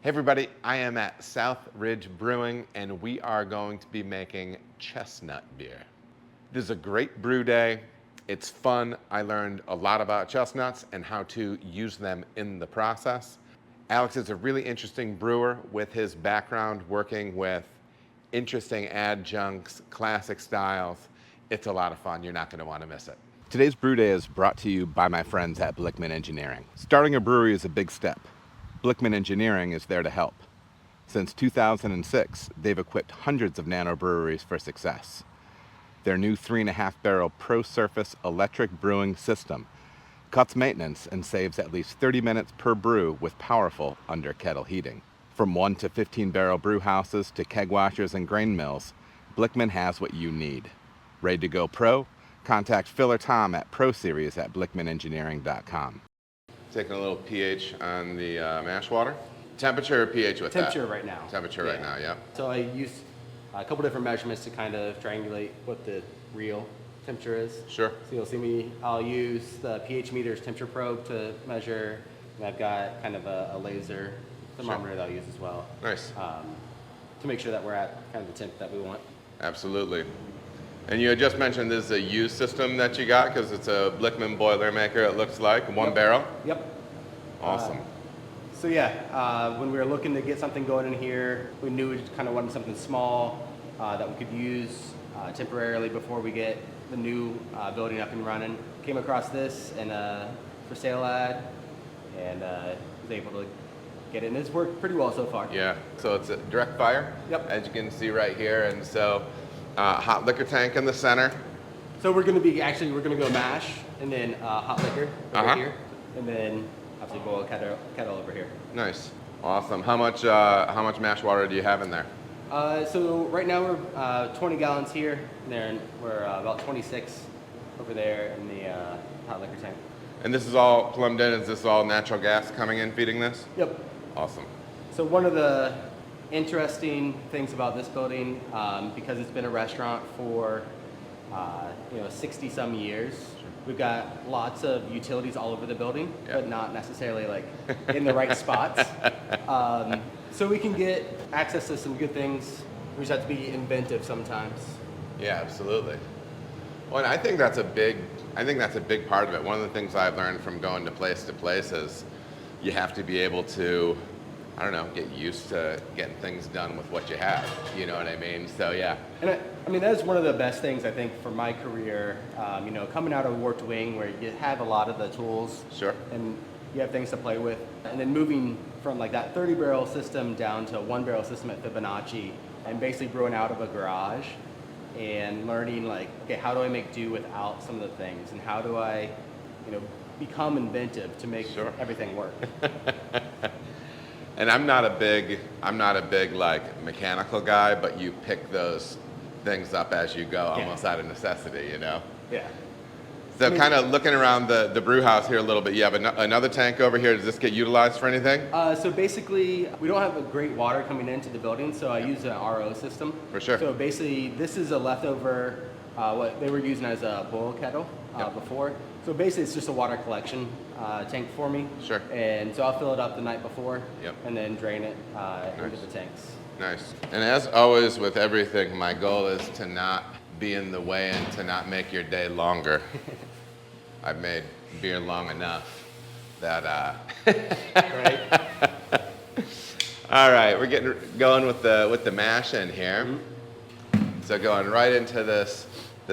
Hey everybody, I am at Southridge Brewing and we are going to be making chestnut beer. This is a great brew day. It's fun. I learned a lot about chestnuts and how to use them in the process. Alex is a really interesting brewer with his background working with interesting adjuncts, classic styles. It's a lot of fun. You're not going to want to miss it. Today's brew day is brought to you by my friends at Blickman Engineering. Starting a brewery is a big step. Blickman Engineering is there to help. Since 2006, they've equipped hundreds of Nano breweries for success. Their new 3.5 barrel Pro Surface electric brewing system cuts maintenance and saves at least 30 minutes per brew with powerful under kettle heating. From 1 to 15 barrel brew houses to keg washers and grain mills, Blickman has what you need. Ready to go pro? Contact Phil or Tom at proseries@blickmanengineering.com. Taking a little pH on the mash water. Temperature or pH with Temperature that? right now. Temperature right now, yeah. So I use a couple different measurements to kind of triangulate what the real temperature is. Sure. So you'll see me, I'll use the pH meter's temperature probe to measure, and I've got kind of a laser thermometer that I'll use as well. Nice. To make sure that we're at kind of the temp that we want. Absolutely. And you had just mentioned this is a used system that you got because it's a Blickman Boilermaker, it looks like, one barrel? Yep. Awesome. So yeah, when we were looking to get something going in here, we knew we kind of wanted something small that we could use temporarily before we get the new building up and running. Came across this in a for sale ad and was able to get it, and it's worked pretty well so far. Yeah, so it's a direct fire, Yep. as you can see right here, and so hot liquor tank in the center. So we're going to go mash and then hot liquor over here, and then obviously boil a kettle over here. Nice, awesome. How much mash water do you have in there? So right now we're 20 gallons here, and then we're about 26 over there in the hot liquor tank. And this is all plumbed in. Is this all natural gas coming in feeding this? Yep. Awesome. So one of the interesting things about this building, because it's been a restaurant for 60 some years, we've got lots of utilities all over the building, but not necessarily like in the right spots. So we can get access to some good things. We just have to be inventive sometimes. Yeah, absolutely. Well, and I think that's a big part of it. One of the things I've learned from going to place is you have to be able to, I don't know, get used to getting things done with what you have. You know what I mean? So yeah. And I mean, that's one of the best things I think for my career. Coming out of Warped Wing, where you have a lot of the tools. Sure. And you have things to play with, and then moving from like that 30 barrel system down to a 1 barrel system at Fibonacci, and basically brewing out of a garage, and learning like, okay, how do I make do without some of the things, and how do I, become inventive to make everything work. And I'm not a big like mechanical guy, but you pick those things up as you go, almost out of necessity, you know? Yeah. So kind of looking around the brew house here a little bit, you have another tank over here. Does this get utilized for anything? So basically, we don't have a great water coming into the building, so I use an RO system. For sure. So basically, this is a leftover, what they were using as a boil kettle before. So basically, it's just a water collection tank for me. Sure. And so I'll fill it up the night before, Yep. and then drain it into the tanks. Nice. And as always with everything, my goal is to not be in the way and to not make your day longer. I've made beer long enough that Right. All right, we're getting going with the mash in here. Mm-hmm. So going right into this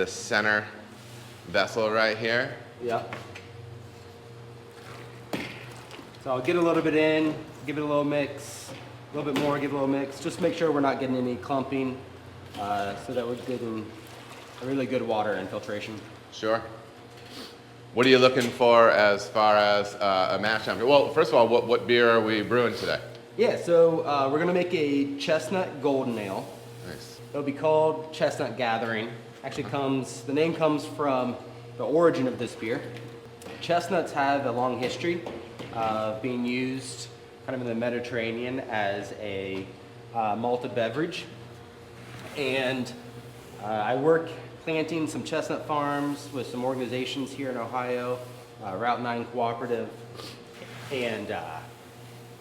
center vessel right here. Yep. So I'll get a little bit in, give it a little mix, a little bit more, give it a little mix. Just make sure we're not getting any clumping, so that we're getting a really good water infiltration. Sure. What are you looking for as far as a mash temperature? Well, first of all, what beer are we brewing today? Yeah, so we're gonna make a Chestnut Golden Ale. Nice. It'll be called Chestnut Gathering. Actually the name comes from the origin of this beer. Chestnuts have a long history of being used kind of in the Mediterranean as a malted beverage. And I work planting some chestnut farms with some organizations here in Ohio, Route 9 Cooperative, and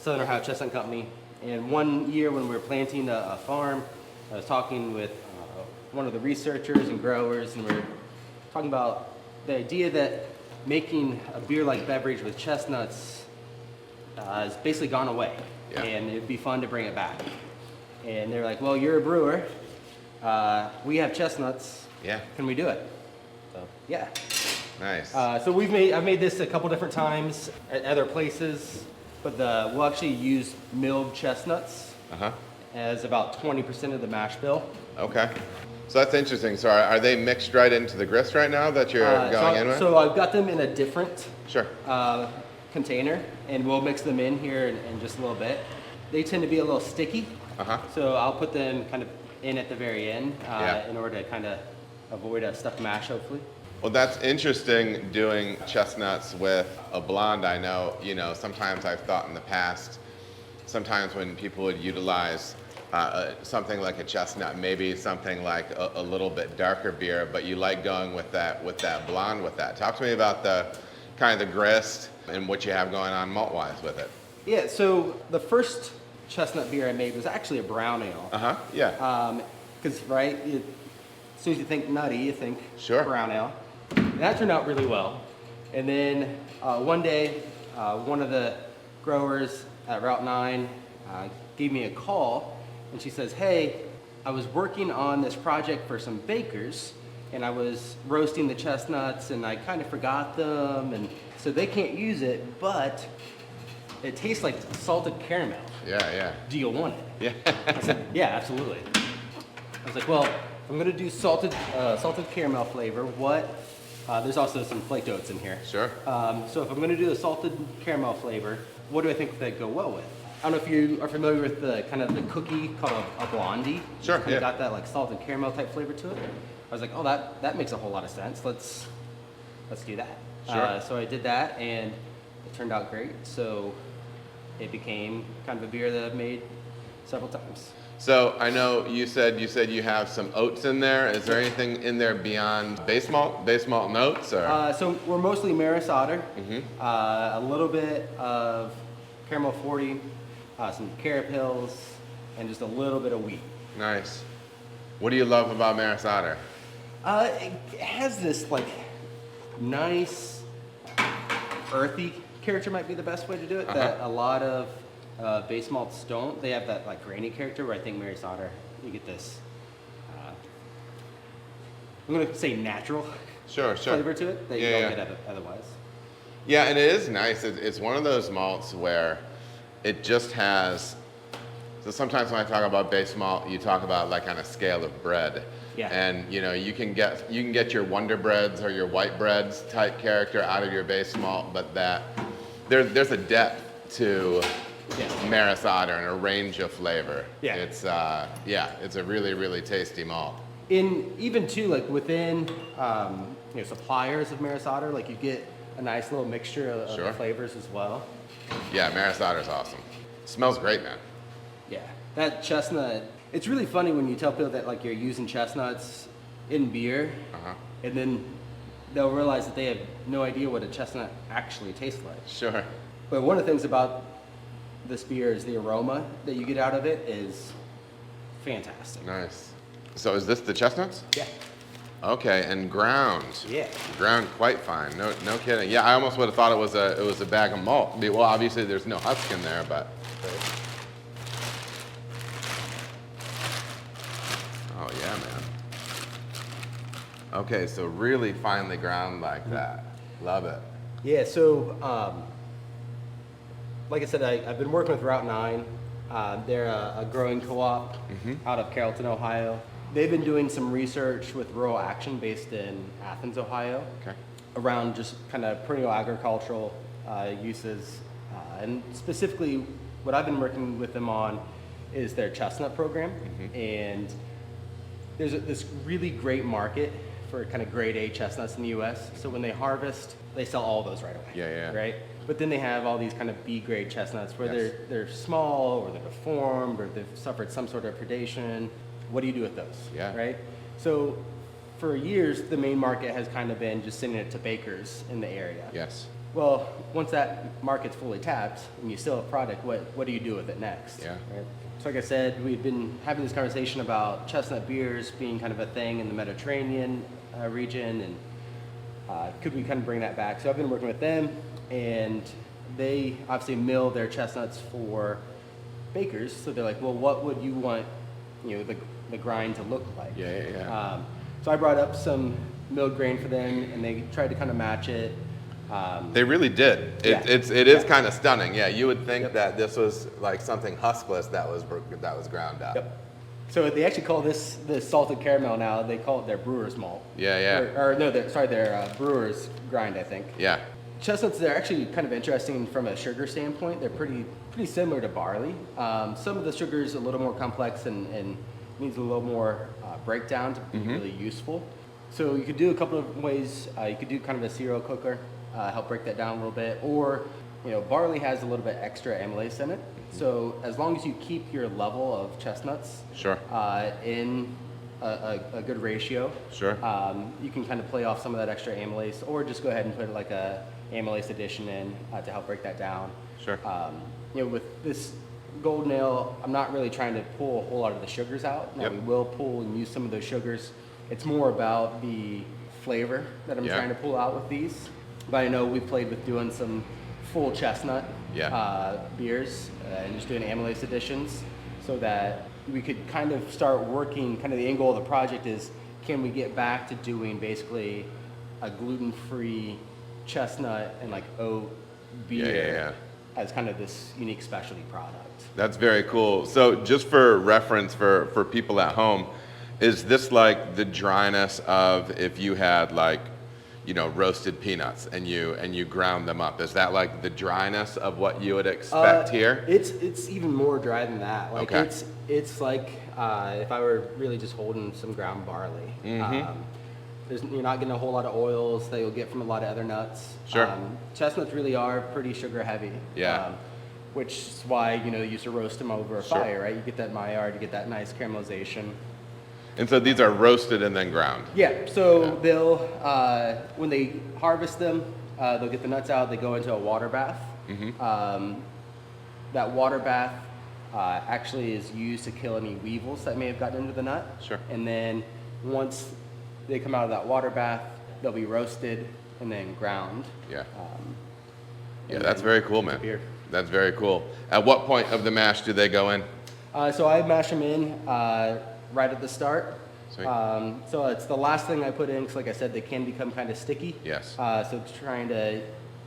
Southern Ohio Chestnut Company. And one year when we were planting a farm, I was talking with one of the researchers and growers, and we were talking about the idea that making a beer-like beverage with chestnuts has basically gone away, and it'd be fun to bring it back. And they're like, well, you're a brewer. We have chestnuts. Yeah. Can we do it? So, yeah. Nice. So I've made this a couple different times at other places, but we'll actually use milled chestnuts as about 20% of the mash bill. Okay. So that's interesting. So are they mixed right into the grist right now that you're going in with? So I've got them in a different Sure. container, and we'll mix them in here in just a little bit. They tend to be a little sticky, so I'll put them kind of in at the very end in order to kind of avoid a stuck mash, hopefully. Well, that's interesting doing chestnuts with a blonde. I know, sometimes I've thought in the past, sometimes when people would utilize something like a chestnut, maybe something like a little bit darker beer, but you like going with that blonde with that. Talk to me about the kind of the grist and what you have going on malt-wise with it. Yeah, so the first chestnut beer I made was actually a brown ale. Yeah. Because, right, as soon as you think nutty, you think brown ale. And that turned out really well. And then one day, one of the growers at Route 9 gave me a call, and she says, hey, I was working on this project for some bakers, and I was roasting the chestnuts, and I kind of forgot them, and so they can't use it, but it tastes like salted caramel. Yeah. Do you want it? Yeah. I said, yeah, absolutely. I was like, well, I'm gonna do salted caramel flavor. There's also some flaked oats in here. Sure. So if I'm gonna do the salted caramel flavor, what do I think that go well with? I don't know if you are familiar with the kind of the cookie called a blondie. Sure. It's kind of got that like salted caramel type flavor to it. I was like, oh, that makes a whole lot of sense. Let's do that. Sure. So I did that, and it turned out great. So it became kind of a beer that I've made several times. So I know you said you have some oats in there. Is there anything in there beyond base malt and oats? Or? So we're mostly Maris Otter, a little bit of Caramel 40, some carrot pills, and just a little bit of wheat. Nice. What do you love about Maris Otter? It has this like nice earthy character, might be the best way to do it, that a lot of base malts don't. They have that like grainy character where I think Maris Otter, you get this, I'm going to say natural flavor to it that you don't get otherwise. Yeah, and it is nice. It's one of those malts where it just has, so sometimes when I talk about base malt, you talk about like on a scale of bread. Yeah. And you can get your Wonder Breads or your white breads type character out of your base malt, but there's a depth to Maris Otter and a range of flavor. Yeah. It's a really, really tasty malt. Even too, like within suppliers of Maris Otter, like you get a nice little mixture of the flavors as well. Yeah, Maris Otter's awesome. Smells great, man. Yeah, that chestnut. It's really funny when you tell people that like you're using chestnuts in beer, and then they'll realize that they have no idea what a chestnut actually tastes like. Sure. But one of the things about this beer is the aroma that you get out of it is fantastic. Nice. So is this the chestnuts? Yeah. Okay, and ground. Yeah. Ground quite fine. No kidding. Yeah, I almost would have thought it was a bag of malt. Well, obviously there's no husk in there, but. Oh yeah, man. Okay, so really finely ground like that. Love it. Yeah. So, like I said, I've been working with Route 9. They're a growing co-op out of Carrollton, Ohio. They've been doing some research with Rural Action based in Athens, Ohio, around just kind of perennial agricultural uses. And specifically, what I've been working with them on is their chestnut program. And there's this really great market for kind of grade A chestnuts in the U.S. So when they harvest, they sell all those right away. Yeah. Right? But then they have all these kind of B grade chestnuts where they're small or they're deformed or they've suffered some sort of predation. What do you do with those? Yeah. Right? So for years, the main market has kind of been just sending it to bakers in the area. Yes. Well, once that market's fully tapped and you still have product, what do you do with it next? Yeah. Right? So like I said, we've been having this conversation about chestnut beers being kind of a thing in the Mediterranean region, and could we kind of bring that back? So I've been working with them, and they obviously mill their chestnuts for bakers. So they're like, well, what would you want, the grind to look like? Yeah. So I brought up some milled grain for them, and they tried to kind of match it. They really did. Yeah. It is kind of stunning. Yeah, you would think that this was like something huskless that was ground up. Yep. So they actually call this salted caramel now. They call it their brewer's malt. Yeah. Or no, their brewer's grind, I think. Yeah. Chestnuts, they're actually kind of interesting from a sugar standpoint. They're pretty similar to barley. Some of the sugar is a little more complex and needs a little more breakdown to be really useful. So you could do a couple of ways. You could do kind of a cereal cooker, help break that down a little bit, or barley has a little bit extra amylase in it. So as long as you keep your level of chestnuts in a good ratio, you can kind of play off some of that extra amylase, or just go ahead and put like a amylase addition in to help break that down. With this golden ale, I'm not really trying to pull a whole lot of the sugars out. Now we will pull and use some of those sugars. It's more about the flavor that I'm trying to pull out with these. But I know we've played with doing some full chestnut beers and just doing amylase additions, so that we could kind of start working, kind of the end goal of the project is, can we get back to doing basically a gluten-free chestnut and like oat beer as kind of this unique specialty product. That's very cool. So just for reference for people at home, is this like the dryness of if you had like, roasted peanuts and you ground them up? Is that like the dryness of what you would expect here? It's even more dry than that. Like it's like if I were really just holding some ground barley. You're not getting a whole lot of oils that you'll get from a lot of other nuts. Chestnuts really are pretty sugar heavy. Which is why you used to roast them over a fire, right? You get that Maillard, you get that nice caramelization. And so these are roasted and then ground. So they'll when they harvest them, they'll get the nuts out. They go into a water bath. That water bath actually is used to kill any weevils that may have gotten into the nut. And then once they come out of that water bath, they'll be roasted and then ground. That's very cool, man. That's very cool. At what point of the mash do they go in? So I mash them in right at the start. So it's the last thing I put in, because like I said, they can become kind of sticky. So trying to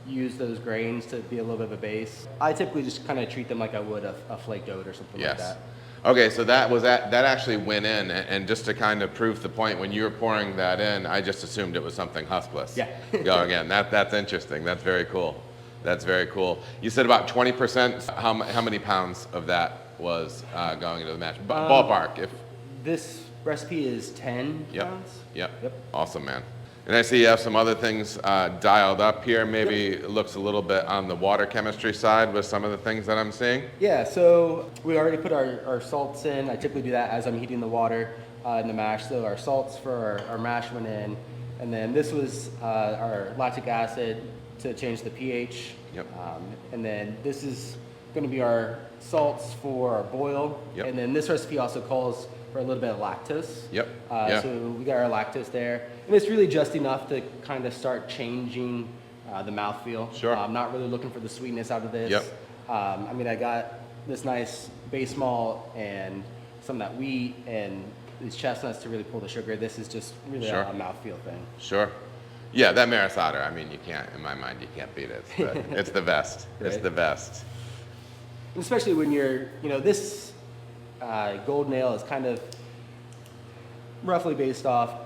use those grains to be a little bit of a base. I typically just kind of treat them like I would a flaked oat or something like that. Okay, so that actually went in, and just to kind of prove the point, when you were pouring that in, I just assumed it was something huskless. Go again. That's interesting. That's very cool. That's very cool. You said about 20%. How many pounds of that was going into the mash? Ballpark. If this recipe is 10 pounds. Awesome, man. And I see you have some other things dialed up here. Maybe it looks a little bit on the water chemistry side with some of the things that I'm seeing. So we already put our salts in. I typically do that as I'm heating the water in the mash. So our salts for our mash went in. And then this was our lactic acid to change the pH. And then this is going to be our salts for our boil. And then this recipe also calls for a little bit of lactose. So we got our lactose there. And it's really just enough to kind of start changing the mouthfeel. I'm not really looking for the sweetness out of this. I got this nice base malt and some of that wheat and these chestnuts to really pull the sugar. This is just really a mouthfeel thing. That Maris Otter, you can't, in my mind, you can't beat it. It's the best. It's the best. And especially when you're, this golden ale is kind of roughly based off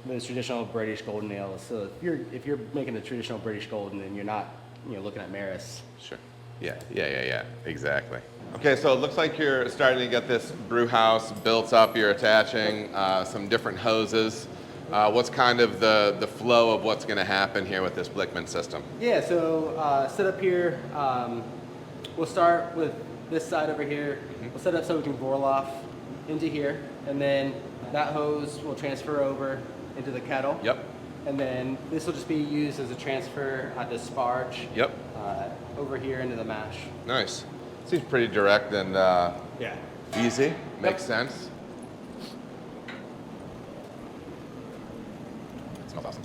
the traditional British golden ale. So if you're making a traditional British golden, then you're not looking at Maris. Exactly. Okay, so it looks like you're starting to get this brew house built up. You're attaching some different hoses. What's kind of the flow of what's going to happen here with this Blickman system? So set up here. We'll start with this side over here. We'll set up so we can boil off into here, and then that hose will transfer over into the kettle. And then this will just be used as a transfer at the sparge. Yep. Over here into the mash. Nice. Seems pretty direct and Yeah. easy. Makes sense. It smells awesome.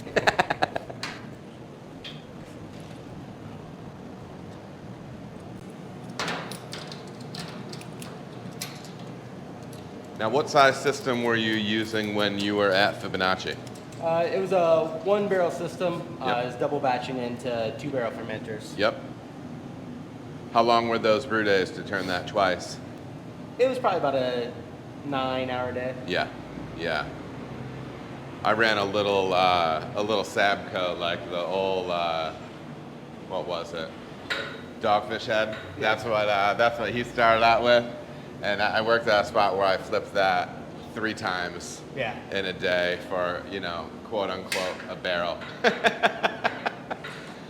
Now, what size system were you using when you were at Fibonacci? It was a 1-barrel system. Yep. It's double batching into 2-barrel fermenters. Yep. How long were those brew days to turn that twice? It was probably about a 9-hour day. Yeah, yeah. I ran a little Sabco, like the old, what was it? Dogfish Head. Yeah. That's what he started out with, and I worked at a spot where I flipped that 3 times Yeah. in a day for, quote unquote, a barrel.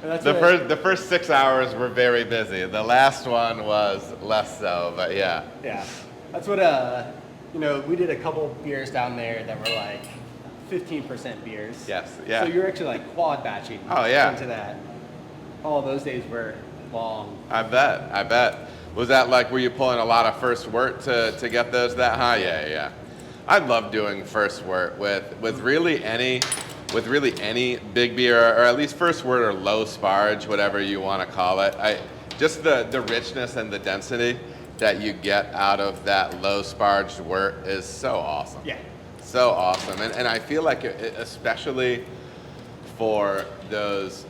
And that's The first 6 hours were very busy. The last one was less so, but yeah. Yeah. That's what, we did a couple beers down there that were like 15% beers. Yes, yeah. So you're actually like quad batching Oh, yeah. into that. All those days were long. I bet. Was that like, were you pulling a lot of first wort to get those that high? Yeah. I love doing first wort with really any big beer, or at least first wort or low sparge, whatever you want to call it. Just the richness and the density that you get out of that low sparged wort is so awesome. Yeah. So awesome. And I feel like especially for those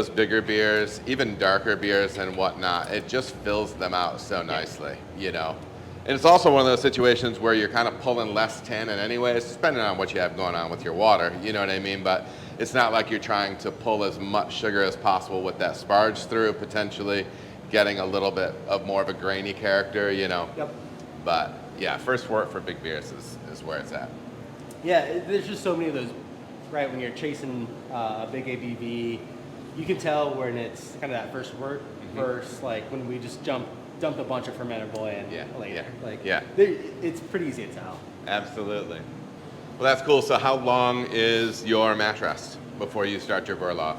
bigger beers, even darker beers and whatnot, it just fills them out so nicely, And it's also one of those situations where you're kind of pulling less tannin anyways, depending on what you have going on with your water, you know what I mean? But it's not like you're trying to pull as much sugar as possible with that sparge through, potentially getting a little bit of more of a grainy character, Yep. But yeah, first wort for big beers is where it's at. Yeah, there's just so many of those, right? When you're chasing a big ABV, you can tell when it's kind of that first wort versus like when we just dumped a bunch of fermentable in later. It's pretty easy to tell. Absolutely. Well, that's cool. So how long is your mash rest before you start your burl off?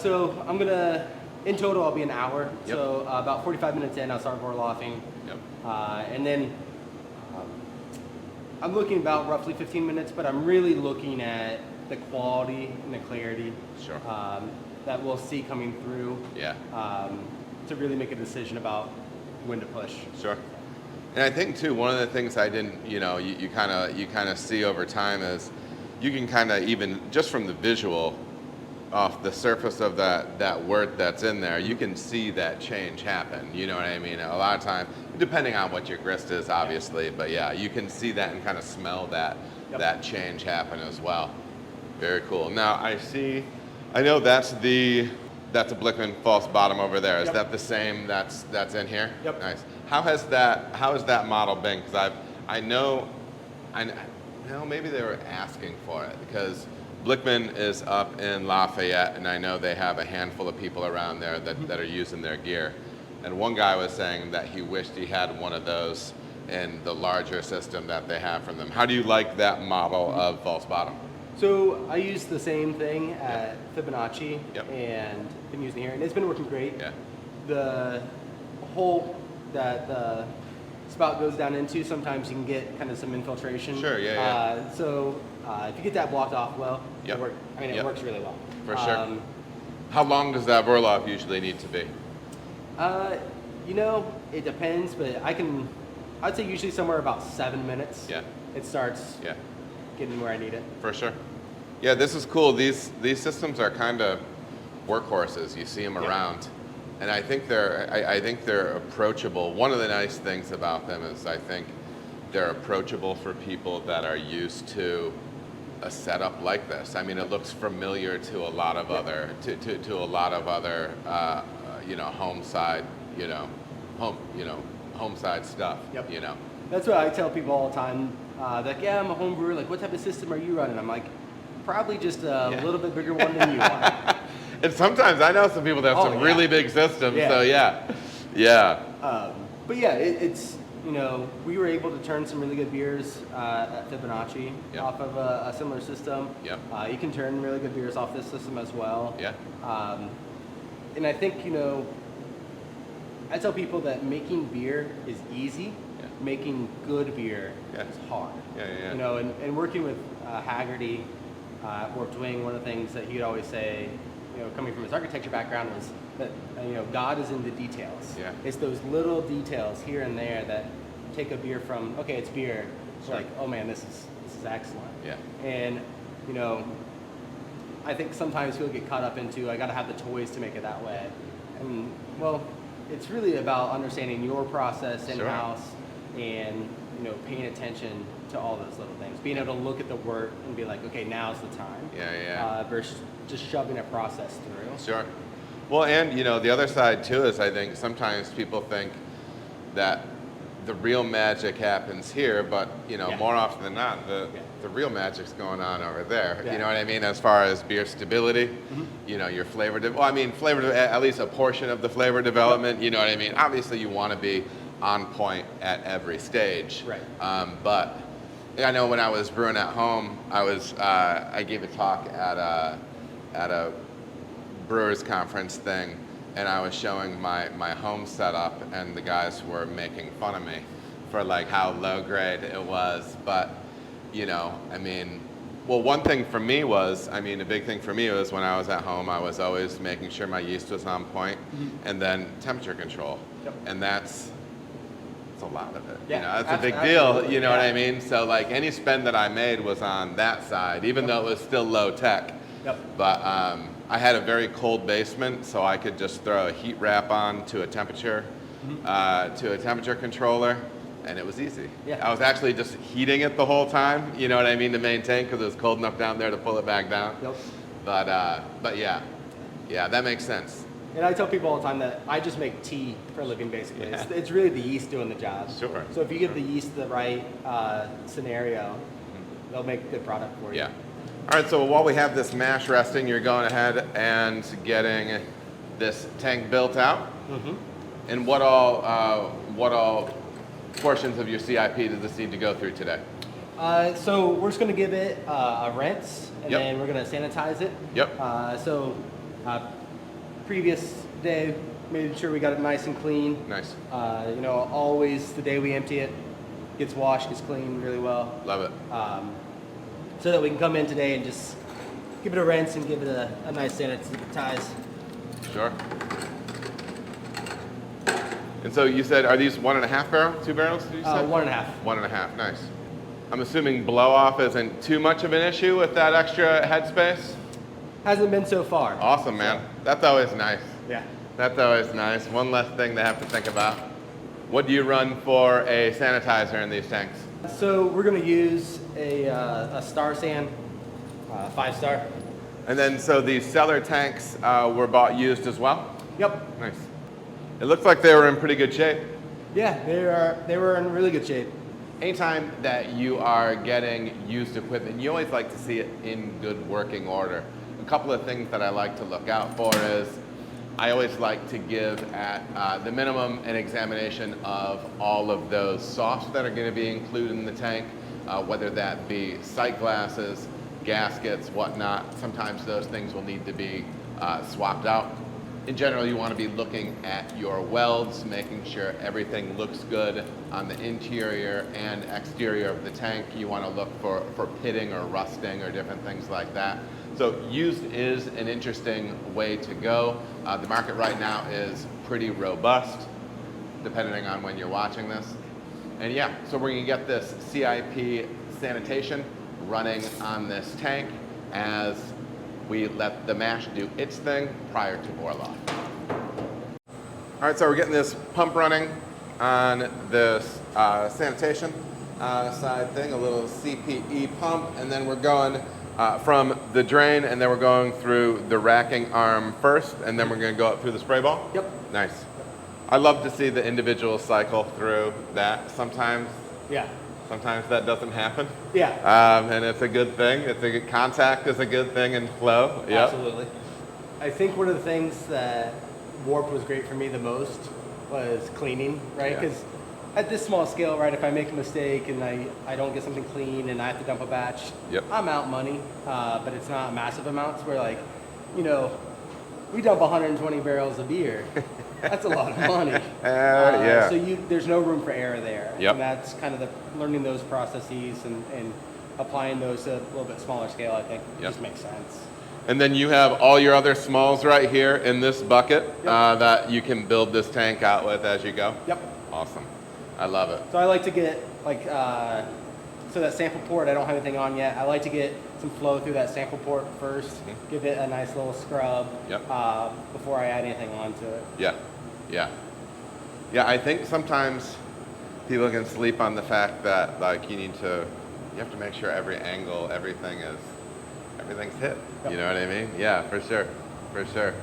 So I'm gonna, in total, I'll be an hour. Yep. So about 45 minutes in, I'll start burl-offing. Yep. And then I'm looking about roughly 15 minutes, but I'm really looking at the quality and the clarity Sure. that we'll see coming through. Yeah. To really make a decision about when to push. Sure. And I think too, one of the things I didn't, you kind of see over time is you can kind of, even just from the visual off the surface of that wort that's in there, you can see that change happen. You know what I mean? A lot of time, depending on what your grist is, obviously, but yeah, you can see that and kind of smell that change happen as well. Very cool. Now I know that's a Blickman false bottom over there. Is that the same that's in here? Yep. Nice. How has that model been? Because I know maybe they were asking for it, because Blickman is up in Lafayette, and I know they have a handful of people around there that are using their gear. And one guy was saying that he wished he had one of those in the larger system that they have from them. How do you like that model of false bottom? So I use the same thing at Fibonacci Yep. and been using here, and it's been working great. Yeah. The hole that the spout goes down into, sometimes you can get kind of some infiltration. Sure, yeah. So if you get that blocked off well, Yep. it Yep. works really well. For sure. How long does that burl off usually need to be? It depends, but I'd say usually somewhere about 7 minutes. Yeah. It starts Yeah. getting where I need it. For sure. Yeah, this is cool. These systems are kind of workhorses. You see them around, and I think they're approachable. One of the nice things about them is I think they're approachable for people that are used to a setup like this. I mean, it looks familiar to a lot of other home side stuff. Yep. You know. That's what I tell people all the time. Like, yeah, I'm a home brewer. Like, what type of system are you running? I'm like, probably just a little bit bigger one than you are. And sometimes I know some people that have some really big systems. Yeah. So yeah. But yeah, you know, we were able to turn some really good beers at Fibonacci Yep. off of a similar system. Yep. You can turn really good beers off this system as well. Yeah. And I think, you know, I tell people that making beer is easy. Yeah. Making good beer Yeah. is hard. Yeah. You know, and working with Haggerty at Warped Wing, one of the things that he'd always say, you know, coming from his architecture background, was that you know, God is in the details. Yeah. It's those little details here and there that take a beer from, okay, it's beer, to Sure. like, oh man, this is excellent. Yeah. And you know, I think sometimes people get caught up into, I got to have the toys to make it that way. And well, it's really about understanding your process in house and you know, paying attention to all those little things, being able to look at the work and be like, okay, now's the time. Versus just shoving a process through. Sure. Well, and you know, the other side too is I think sometimes people think that the real magic happens here, but you know, more often than not, the real magic's going on over there. You know what I mean? As far as beer stability, you know, your flavor. Well, I mean, at least a portion of the flavor development. You know what I mean? Obviously, you want to be on point at every stage. Right. But I know when I was brewing at home, I gave a talk at a brewers conference thing, and I was showing my home setup, and the guys were making fun of me for like how low grade it was. But you know, I mean, well, one thing for me was, I mean, a big thing for me was when I was at home, I was always making sure my yeast was on point, and then temperature control, and that's a lot of it. You know, that's a big deal. You know what I mean? So like any spend that I made was on that side, even though it was still low tech. But I had a very cold basement, so I could just throw a heat wrap on to a temperature controller, and it was easy. I was actually just heating it the whole time. You know what I mean, to maintain, because it was cold enough down there to pull it back down. But yeah, that makes sense. And I tell people all the time that I just make tea for a living, basically. It's really the yeast doing the job. Sure. So if you give the yeast the right scenario, they'll make a good product for you. Yeah. All right, so while we have this mash resting, you're going ahead and getting this tank built out. And what all portions of your CIP does this need to go through today? So we're just going to give it a rinse, and then we're going to sanitize it. Previous day, made sure we got it nice and clean. Nice. You know, always the day we empty it, gets washed, gets cleaned really well. Love it. So that we can come in today and just give it a rinse and give it a nice sanitize. Sure. And so you said, are these 1.5 barrel, 2 barrels? Did you say? 1.5. 1.5. Nice. I'm assuming blow off isn't too much of an issue with that extra headspace. Hasn't been so far. Awesome, man. That's always nice. Yeah. That's always nice. One less thing to have to think about. What do you run for a sanitizer in these tanks? So we're going to use a Star San, 5-star. And then, so these cellar tanks were bought used as well? Yep. Nice. It looks like they were in pretty good shape. Yeah, they were in really good shape. Anytime that you are getting used equipment, you always like to see it in good working order. A couple of things that I like to look out for is I always like to give at the minimum an examination of all of those softs that are going to be included in the tank, whether that be sight glasses, gaskets, whatnot. Sometimes those things will need to be swapped out. In general, you want to be looking at your welds, making sure everything looks good on the interior and exterior of the tank. You want to look for pitting or rusting or different things like that. So used is an interesting way to go. The market right now is pretty robust, depending on when you're watching this. And yeah, so we're gonna get this CIP sanitation running on this tank as we let the mash do its thing prior to boil off. All right, so we're getting this pump running on this sanitation side thing, a little CPE pump, and then we're going from the drain, and then we're going through the racking arm first, and then we're going to go up through the spray ball? Yep. Nice. I love to see the individual cycle through that. Sometimes that doesn't happen. And it's a good thing. It's a good contact is a good thing, and flow. Yep. Absolutely. I think one of the things that Warped was great for me the most was cleaning, right? Because at this small scale, right, if I make a mistake and I don't get something clean and I have to dump a batch, Yep. I'm out money, but it's not massive amounts where like, you know, we dump 120 barrels of beer. That's a lot of money. Yeah. So there's no room for error there. Yep. And that's kind of learning those processes and applying those to a little bit smaller scale, I think just makes sense. And then you have all your other smalls right here in this bucket Yep. that you can build this tank out with as you go. Yep. Awesome. I love it. So I like to get like, so that sample port, I don't have anything on yet. I like to get some flow through that sample port first, give it a nice little scrub before I add anything onto it. Yeah. Yeah. Yeah, I think sometimes people can sleep on the fact that like you have to make sure every angle, everything's hit. Yep. You know what I mean? Yeah, for sure. For sure.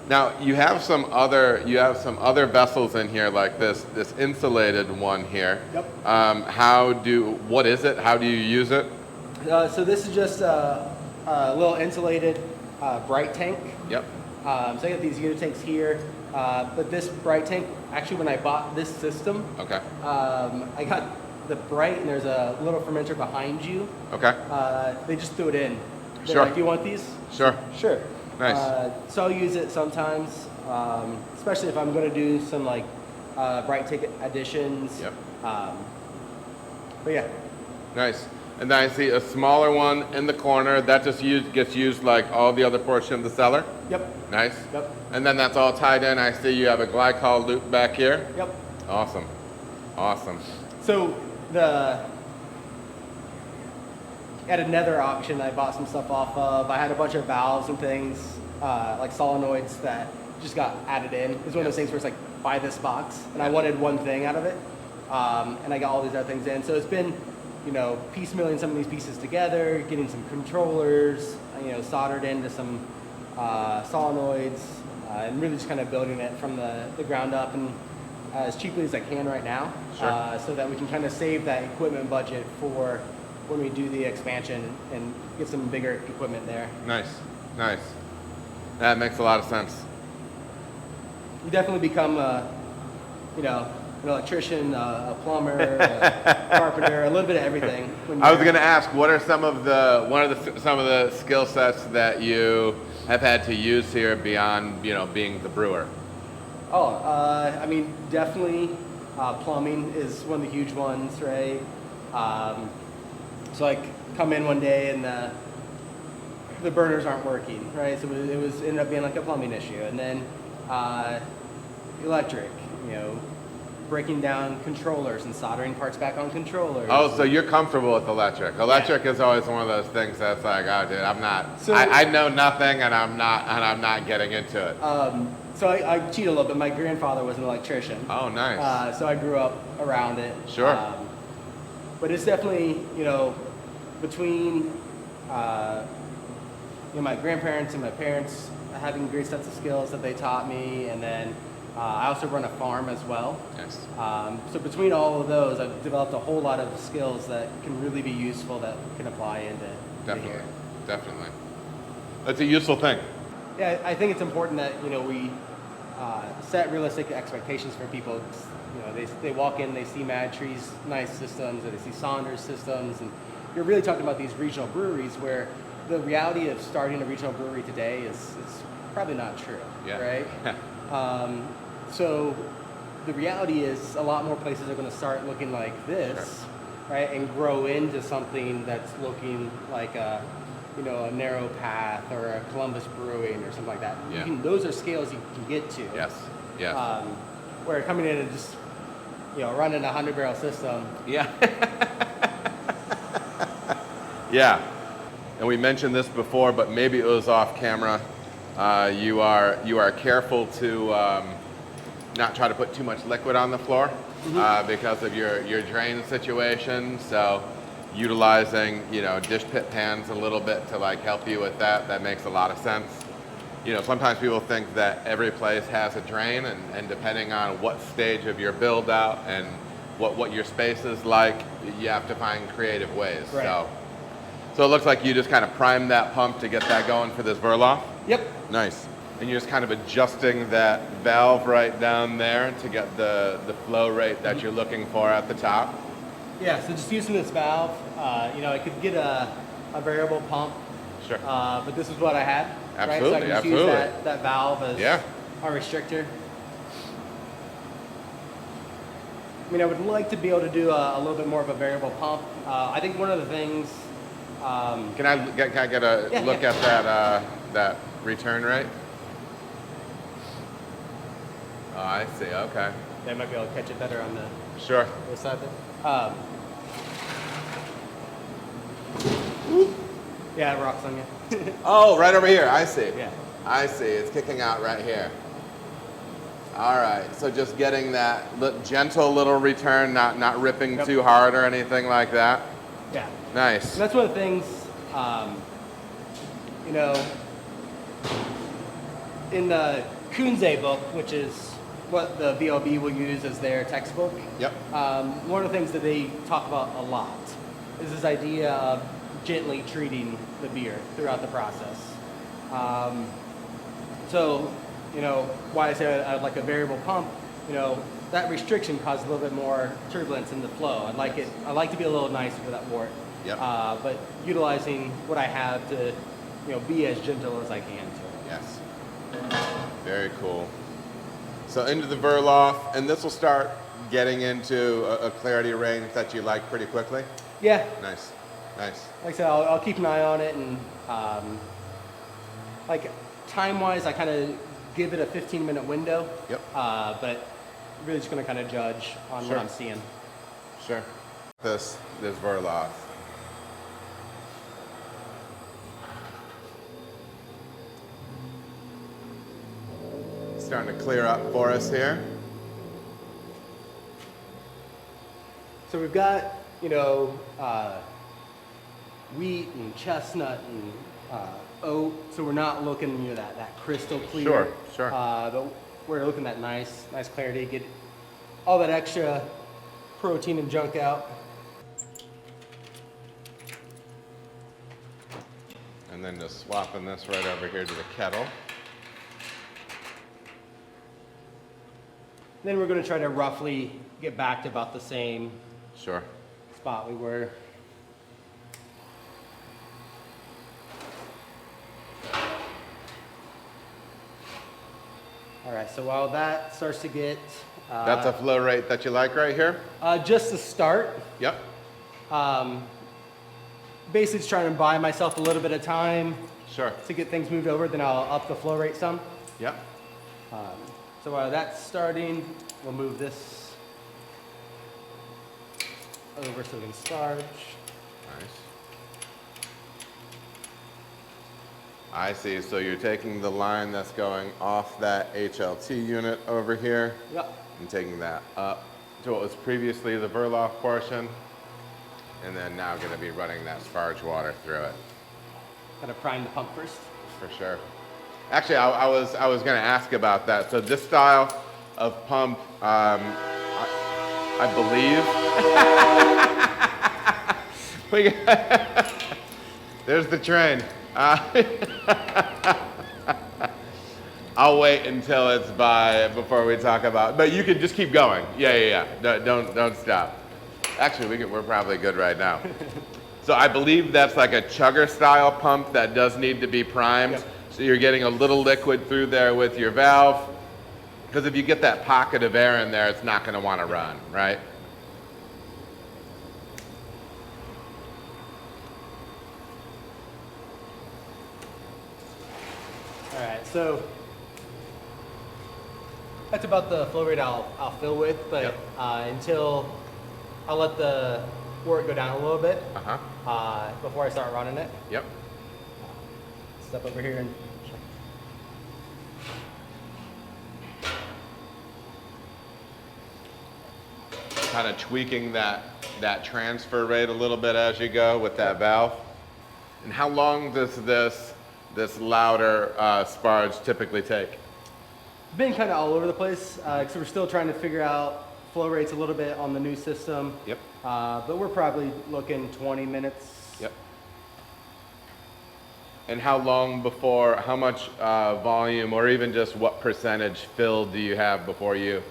Now you have some other vessels in here like this insulated one here. Yep. What is it? How do you use it? So this is just a little insulated bright tank. Yep. So I got these unit tanks here, but this bright tank, actually when I bought this system, Okay. I got the bright and there's a little fermenter behind you. Okay. They just threw it in. They're Sure. like, do you want these? Sure. Sure. Nice. So I'll use it sometimes, especially if I'm going to do some like bright ticket additions. Yep. But yeah. Nice. And then I see a smaller one in the corner that just gets used like all the other portion of the cellar. Yep. Nice. Yep. And then that's all tied in. I see you have a glycol loop back here. Yep. Awesome. Awesome. So at another auction I bought some stuff off of, I had a bunch of valves and things, like solenoids that just got added in. It's one of those things where it's like, buy this box, and I wanted one thing out of it, and I got all these other things in. So it's been, piecemealing some of these pieces together, getting some controllers, soldered into some solenoids, and really just kind of building it from the ground up and as cheaply as I can right now, Sure. so that we can kind of save that equipment budget for when we do the expansion and get some bigger equipment there. Nice. Nice. That makes a lot of sense. You definitely become an electrician, a plumber, a carpenter, a little bit of everything. I was going to ask, what are some of the skill sets that you have had to use here beyond being the brewer? Definitely plumbing is one of the huge ones, right? So I come in one day and the burners aren't working, right? So it ended up being like a plumbing issue, and then electric, breaking down controllers and soldering parts back on controllers. Oh, so you're comfortable with electric. Electric is always one of those things that's like, oh, dude, I'm not. So, I know nothing, and I'm not getting into it. So I cheat a little bit. My grandfather was an electrician. Oh, nice. So I grew up around it. Sure. But it's definitely, between my grandparents and my parents having great sets of skills that they taught me, and then I also run a farm as well. Nice. So between all of those, I've developed a whole lot of skills that can really be useful that can apply into here. Definitely. That's a useful thing. Yeah, I think it's important that we set realistic expectations for people. They walk in, they see Mad Tree's nice systems, or they see Saunders systems, and you're really talking about these regional breweries where the reality of starting a regional brewery today is probably not true, right? So the reality is a lot more places are going to start looking like this, right, and grow into something that's looking like a Narrow Path or a Columbus Brewing or something like that. Yeah. Those are scales you can get to. Yes. Where coming in and just running a 100-barrel system. Yeah. Yeah. And we mentioned this before, but maybe it was off camera. You are careful to not try to put too much liquid on the floor because of your drain situation. So utilizing dish pit pans a little bit to help you with that makes a lot of sense. Sometimes people think that every place has a drain, and depending on what stage of your build out and what your space is like, you have to find creative ways. Right. So it looks like you just kind of primed that pump to get that going for this Verloff? Yep. Nice. And you're just kind of adjusting that valve right down there to get the flow rate that you're looking for at the top. Yeah, so just using this valve, you know, I could get a variable pump. Sure. But this is what I had. Absolutely, right? So I can just absolutely. use that valve as our restrictor. I mean, I would like to be able to do a little bit more of a variable pump. I think one of the things. Can I get a look at that return rate? Oh, I see. Okay. They might be able to catch it better on the Sure. other side there. Yeah, it rocks on you. Oh, right over here. I see. Yeah. I see. It's kicking out right here. All right. So just getting that gentle little return, not ripping too hard or anything like that. Yeah. Nice. And that's one of the things, you know, in the Kunze book, which is what the VLB will use as their textbook. Yep. One of the things that they talk about a lot is this idea of gently treating the beer throughout the process. So, you know, why I say I'd like a variable pump, you know, that restriction causes a little bit more turbulence in the flow. I like to be a little nicer with that wort. Yep. But utilizing what I have to, you know, be as gentle as I can to it. Yes. Very cool. So into the Verloff, and this will start getting into a clarity range that you like pretty quickly? Yeah. Nice, nice. Like I said, I'll keep an eye on it, and like time-wise, I kind of give it a 15-minute window. Yep. But really just going to kind of judge on what I'm seeing. Sure. This Verloff. Starting to clear up for us here. So we've got, you know, wheat and chestnut and oat. So we're not looking, you know, that crystal clear. Sure, sure. But we're looking at nice clarity. Get all that extra protein and junk out. And then just swapping this right over here to the kettle. Then we're going to try to roughly get back to about the same spot we were. All right, so while that starts to get... That's a flow rate that you like right here? Just to start. Yep. Basically just trying to buy myself a little bit of time Sure. to get things moved over, then I'll up the flow rate some. Yep. So while that's starting, we'll move this over so we can starch. Nice. I see. So you're taking the line that's going off that HLT unit over here Yep. and taking that up to what was previously the Verloff portion, and then now going to be running that sparge water through it. Gotta prime the pump first. For sure. Actually, I was going to ask about that. So this style of pump, I believe. There's the train. I'll wait until it's by before we talk about. But you can just keep going. Yeah. Don't stop. Actually, we're probably good right now. So I believe that's like a chugger style pump that does need to be primed. Yep. So you're getting a little liquid through there with your valve. Because if you get that pocket of air in there, it's not going to want to run, right? All right, so that's about the flow rate I'll fill with, but until I'll let the wort go down a little bit before I start running it. Yep. Step over here and check. Kind of tweaking that transfer rate a little bit as you go with that valve. And how long does this louder sparge typically take? Been kind of all over the place because we're still trying to figure out flow rates a little bit on the new system. Yep. But we're probably looking 20 minutes. Yep. And how long before, how much volume or even just what percentage fill do you have before you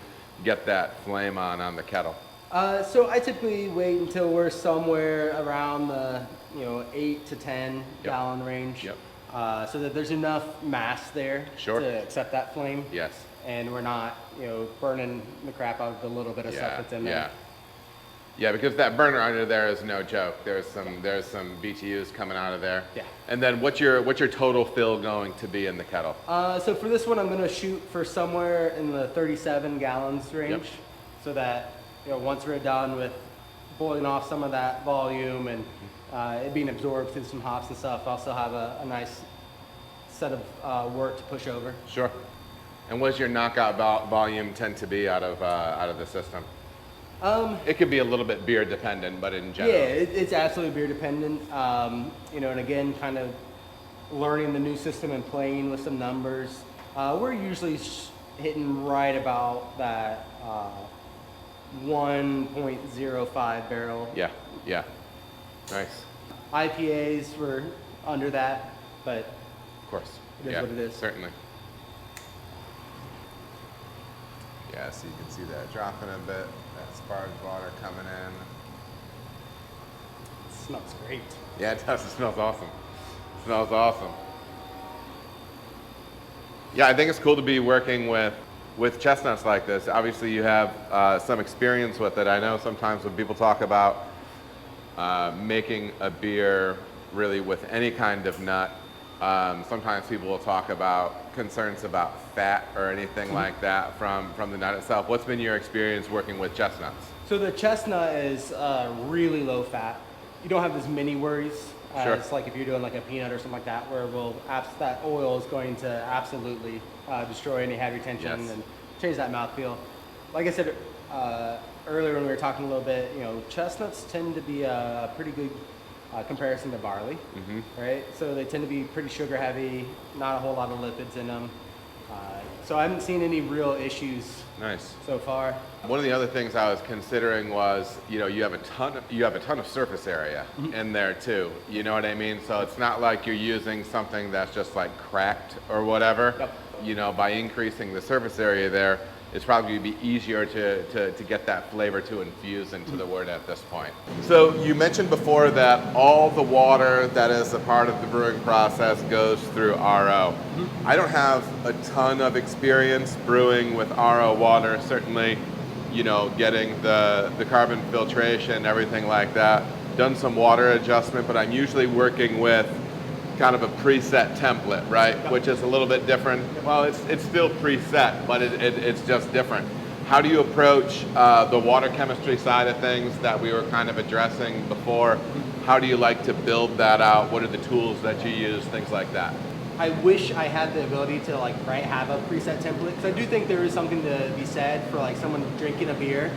get that flame on the kettle? So I typically wait until we're somewhere around the 8 to 10 gallon range. Yep. So that there's enough mass there Sure. to accept that flame. Yes. And we're not burning the crap out of the little bit of stuff that's in there. Yeah, because that burner under there is no joke. There's some BTUs coming out of there. Yeah. And then what's your total fill going to be in the kettle? So for this one, I'm going to shoot for somewhere in the 37 gallons range, so that once we're done with boiling off some of that volume and it being absorbed through some hops and stuff, I'll still have a nice set of work to push over. Sure. And what does your knockout volume tend to be out of the system? It could be a little bit beer dependent, but in general. Yeah, it's absolutely beer dependent. And again, kind of learning the new system and playing with some numbers. We're usually hitting right about that 1.05 barrel. Yeah. Nice. IPAs were under that, but Of course. it is what it is. Certainly. Yeah, so you can see that dropping a bit. That sparge water coming in. It smells great. Yeah, it does. It smells awesome. It smells awesome. Yeah, I think it's cool to be working with chestnuts like this. Obviously, you have some experience with it. I know sometimes when people talk about making a beer really with any kind of nut, sometimes people will talk about concerns about fat or anything like that from the nut itself. What's been your experience working with chestnuts? So the chestnut is really low fat. You don't have as many worries as like if you're doing like a peanut or something like that, where that oil is going to absolutely destroy any heavy retention and change that mouthfeel. Like I said earlier when we were talking a little bit, chestnuts tend to be a pretty good comparison to barley, right? So they tend to be pretty sugar heavy, not a whole lot of lipids in them. So I haven't seen any real issues so far. One of the other things I was considering was, you have a ton of surface area in there too. You know what I mean? So it's not like you're using something that's just like cracked or whatever. Yep. By increasing the surface area there, it's probably be easier to get that flavor to infuse into the wort at this point. So you mentioned before that all the water that is a part of the brewing process goes through RO. I don't have a ton of experience brewing with RO water, certainly, getting the carbon filtration, everything like that. Done some water adjustment, but I'm usually working with kind of a preset template, right? Which is a little bit different. Well, it's still preset, but it's just different. How do you approach the water chemistry side of things that we were kind of addressing before? How do you like to build that out? What are the tools that you use? Things like that. I wish I had the ability to have a preset template, because I do think there is something to be said for like someone drinking a beer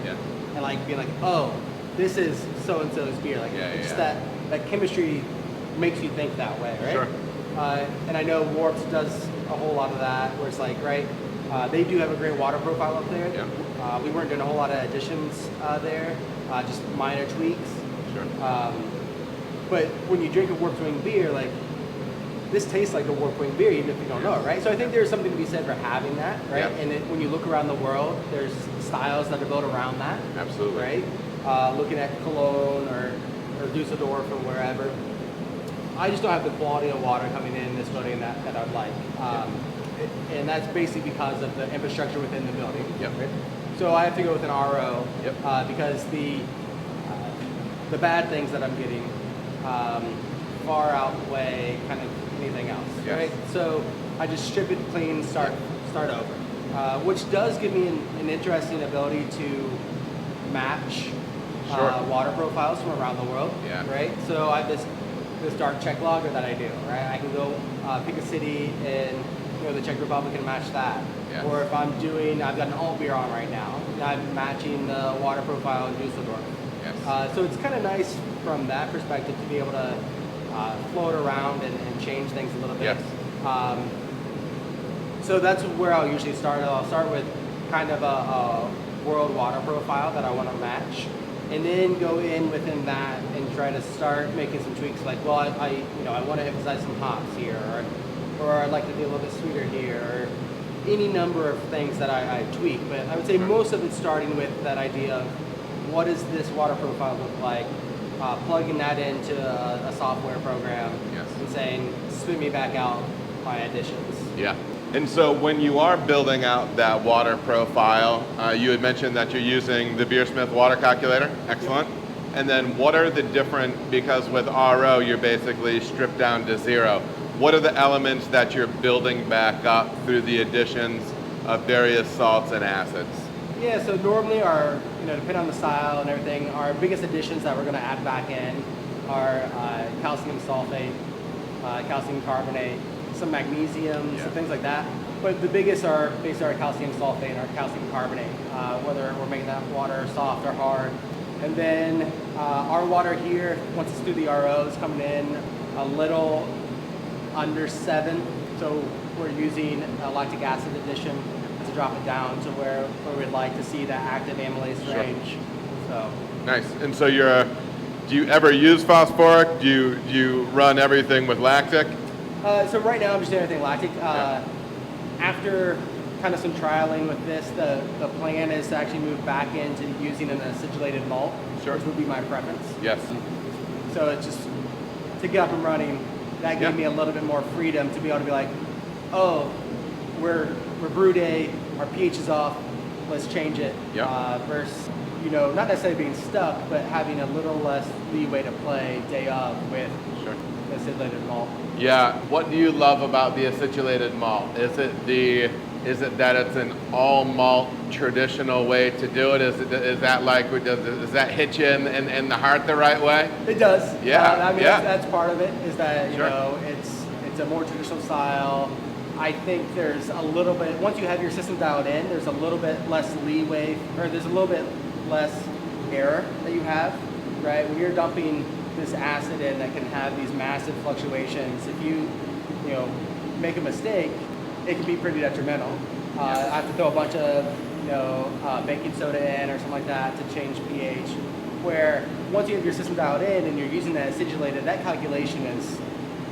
and like being like, oh, this is so and so's beer. That chemistry makes you think that way, right? Sure. And I know Warps does a whole lot of that, where it's like, they do have a great water profile up there. Yeah. We weren't doing a whole lot of additions there, just minor tweaks. Sure. But when you drink a Warped Wing beer, this tastes like a Warped Wing beer, even if you don't know it, right? So I think there's something to be said for having that, right? Yeah. And when you look around the world, there's styles that are built around that. Absolutely. Right? Looking at Cologne or Dusseldorf or wherever. I just don't have the quality of water coming in this building that I'd like. And that's basically because of the infrastructure within the building. Yep. Right? So I have to go with an RO because the bad things that I'm getting far outweigh kind of anything else. Yes. Right? So I just strip it clean, start over, which does give me an interesting ability to match water profiles from around the world. Yeah. Right? So I have this dark Czech lager that I do, right? I can go pick a city in the Czech Republic and match that. Yes. Or if I've got an alt beer on right now, I'm matching the water profile in Dusseldorf. Yes. So it's kind of nice from that perspective to be able to float around and change things a little bit. Yes. So that's where I'll usually start. I'll start with kind of a world water profile that I want to match. and then go in within that and try to start making some tweaks. Like, well, I want to emphasize some hops here, or I'd like to be a little bit sweeter here, or any number of things that I tweak. But I would say most of it's starting with that idea of what does this water profile look like, plugging that into a software program, and saying, spit me back out my additions. Yeah. And so when you are building out that water profile, you had mentioned that you're using the Beersmith water calculator. Excellent. And then what are the different, because with RO you're basically stripped down to zero, what are the elements that you're building back up through the additions of various salts and acids? Yeah, so normally our, depending on the style and everything, our biggest additions that we're going to add back in are calcium sulfate, calcium carbonate, some magnesium, some things like that. But the biggest are basically our calcium sulfate and our calcium carbonate, whether we're making that water soft or hard. And then our water here, once it's through the RO, is coming in a little under 7. So we're using a lactic acid addition to drop it down to where we'd like to see that active amylase range. So nice. And so do you ever use phosphoric? Do you run everything with lactic? So right now I'm just doing everything lactic. After kind of some trialing with this, the plan is to actually move back into using an acidulated malt, which would be my preference. Yes. So it's just to get up and running, that gave me a little bit more freedom to be able to be like, oh, we're brew day, our pH is off, let's change it. Versus, not necessarily being stuck, but having a little less leeway to play day of with the acidulated malt. Yeah. What do you love about the acidulated malt? Is it that it's an all malt traditional way to do it? Is that like, does that hit you in the heart the right way? It does. Yeah. That's part of it, is that it's a more traditional style. I think there's a little bit, once you have your system dialed in, there's a little bit less leeway, or there's a little bit less error that you have, right? When you're dumping this acid in that can have these massive fluctuations, if you make a mistake, it can be pretty detrimental. I have to throw a bunch of baking soda in or something like that to change pH. Where once you have your system dialed in and you're using that acidulated, that calculation is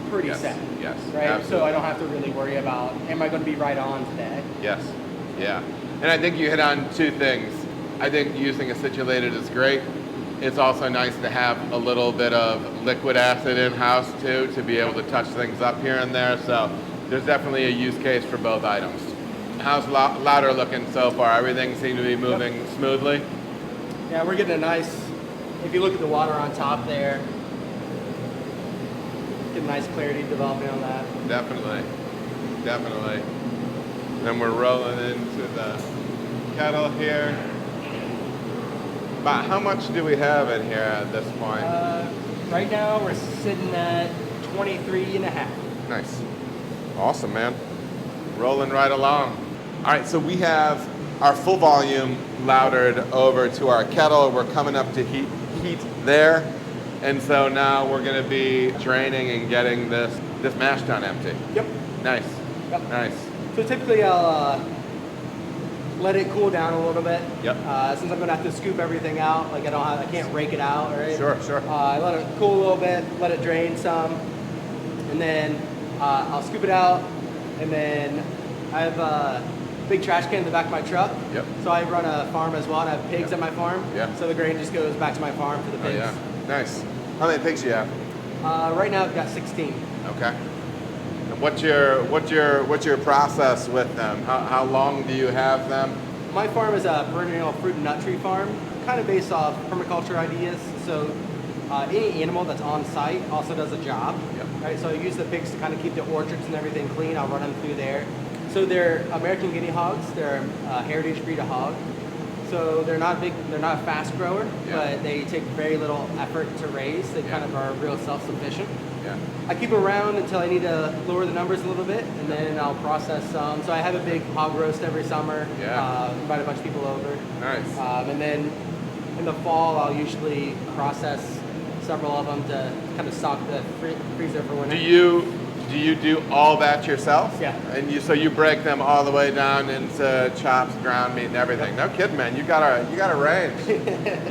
pretty set. Yes. Right. Absolutely. So I don't have to really worry about, am I going to be right on today? Yes. Yeah. And I think you hit on two things. I think using acidulated is great. It's also nice to have a little bit of liquid acid in-house too, to be able to touch things up here and there. So there's definitely a use case for both items. How's Louder looking so far? Everything seems to be moving smoothly? Yeah, we're getting a nice, if you look at the water on top there, get a nice clarity developing on that. Definitely. Then we're rolling into the kettle here. About how much do we have in here at this point? Right now we're sitting at 23.5. Nice. Awesome, man. Rolling right along. All right, so we have our full volume loudered over to our kettle. We're coming up to heat there. And so now we're going to be draining and getting this mash tun empty. Yep. Nice. Yep. Nice. So typically I'll let it cool down a little bit. Yep. Since I'm gonna have to scoop everything out, like I can't rake it out, right? Sure. I let it cool a little bit, let it drain some, and then I'll scoop it out, and then I have a big trash can in the back of my truck. Yep. So I run a farm as well, and I have pigs at my farm. Yeah. So the grain just goes back to my farm for the pigs. Oh, yeah. Nice. How many pigs do you have? Right now I've got 16. Okay. And what's your process with them? How long do you have them? My farm is a perennial fruit and nut tree farm, kind of based off permaculture ideas. So any animal that's on site also does a job, right? So I use the pigs to kind of keep the orchards and everything clean. I'll run them through there. So they're American guinea hogs. They're a heritage breed of hog. So they're not a fast grower, but they take very little effort to raise. They kind of are real self-sufficient. Yeah. I keep them around until I need to lower the numbers a little bit, and then I'll process some. So I have a big hog roast every summer. Invite a bunch of people over. Nice. And then in the fall, I'll usually process several of them to kind of stock the freezer for winter. Do you do all that yourself? Yeah. And so you break them all the way down into chops, ground meat, and everything. No kidding, man. You got a range.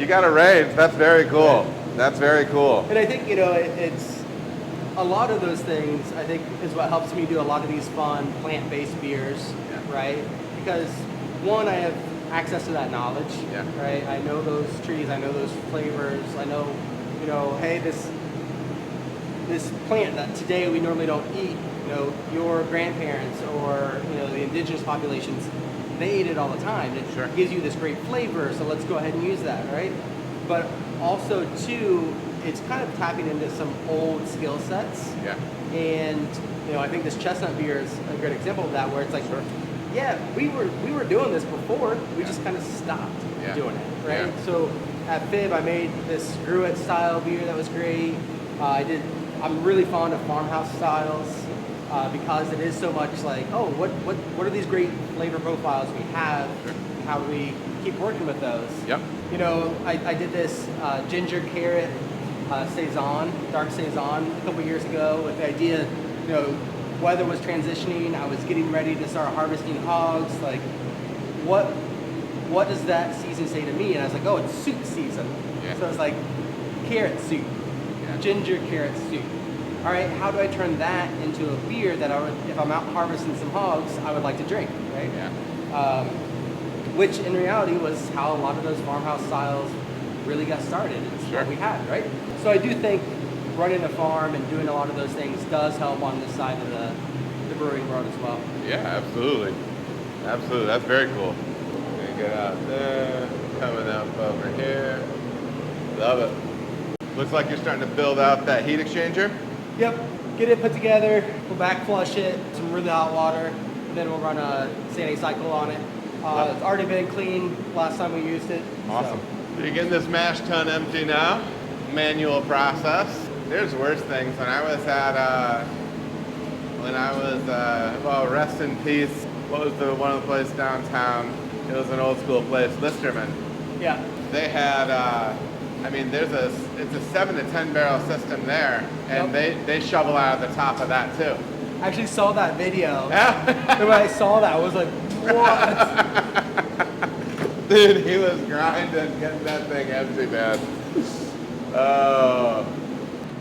You got a range. That's very cool. That's very cool. And I think, it's a lot of those things, I think, is what helps me do a lot of these fun plant-based beers, right? Because one, I have access to that knowledge, right? I know those trees, I know those flavors, I know, hey, this plant that today we normally don't eat, your grandparents or, the indigenous populations, they ate it all the time. It gives you this great flavor, so let's go ahead and use that, right? But also, too, it's kind of tapping into some old skill sets. Yeah. And, I think this chestnut beer is a great example of that, where it's like, yeah, we were doing this before, we just kind of stopped doing it, right? Yeah. So at Fib, I made this Gruet style beer that was great. I'm really fond of farmhouse styles because it is so much like, oh, what are these great flavor profiles we have? How do we keep working with those? Yep. I did this ginger carrot saison, dark saison, a couple years ago with the idea, weather was transitioning. I was getting ready to start harvesting hogs. Like, what does that season say to me? And I was like, oh, it's soup season. Yeah. So it's like carrot soup, ginger carrot soup. All right, how do I turn that into a beer that if I'm out harvesting some hogs, I would like to drink, right? Yeah. Which in reality was how a lot of those farmhouse styles really got started. It's what we had, right? So I do think running a farm and doing a lot of those things does help on this side of the brewing world as well. Yeah, absolutely. Absolutely. That's very cool. Gonna get out there, coming up over here. Love it. Looks like you're starting to build out that heat exchanger. Yep. Get it put together. We'll back flush it, some really hot water, and then we'll run a sanity cycle on it. It's already been clean last time we used it. Awesome. So you're getting this mash tun empty now. Manual process. There's worse things. When I was well, rest in peace. What was one of the places downtown? It was an old school place, Listerman. Yeah. They had, it's a 7 to 10 barrel system there, and they shovel out of the top of that too. I actually saw that video. Yeah. And when I saw that, I was like, what? Dude, he was grinding, getting that thing empty, man. Oh.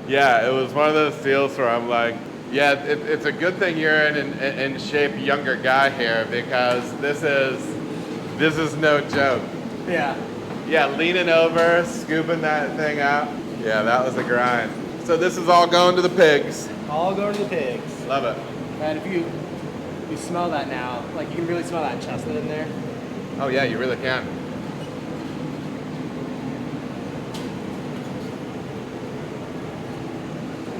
Yeah, it was one of those deals where I'm like, yeah, it's a good thing you're in shape younger guy here, because this is no joke. Yeah. Yeah, leaning over, scooping that thing out. Yeah, that was a grind. So this is all going to the pigs. All going to the pigs. Love it. And if you smell that now, like you can really smell that chestnut in there. Oh yeah, you really can.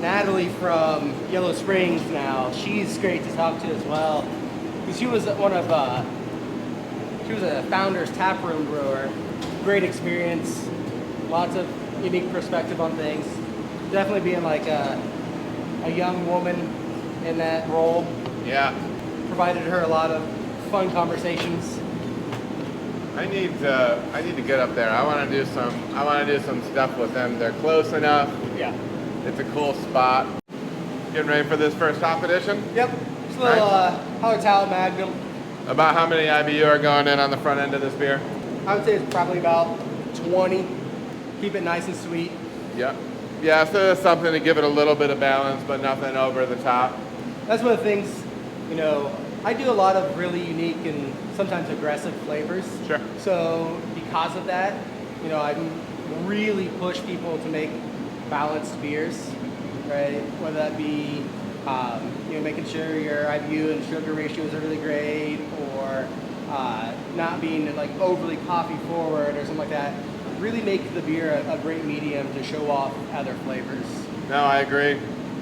Natalie from Yellow Springs now, she's great to talk to as well. Because she was a founder's taproom brewer. Great experience, lots of unique perspective on things. Definitely being like a young woman in that role. Yeah. Provided her a lot of fun conversations. I need to get up there. I want to do some stuff with them. They're close enough. Yeah. It's a cool spot. Getting ready for this first hop edition? Yep. Just a little Holler Talent Magnum. About how many IBU are going in on the front end of this beer? I would say it's probably about 20. Keep it nice and sweet. Yep. Yeah, so there's something to give it a little bit of balance, but nothing over the top. That's one of the things, I do a lot of really unique and sometimes aggressive flavors. Sure. So because of that, I really push people to make balanced beers, right? Whether that be, making sure your IBU and sugar ratios are really great, or not being like overly coffee forward or something like that. Really make the beer a great medium to show off other flavors. No, I agree.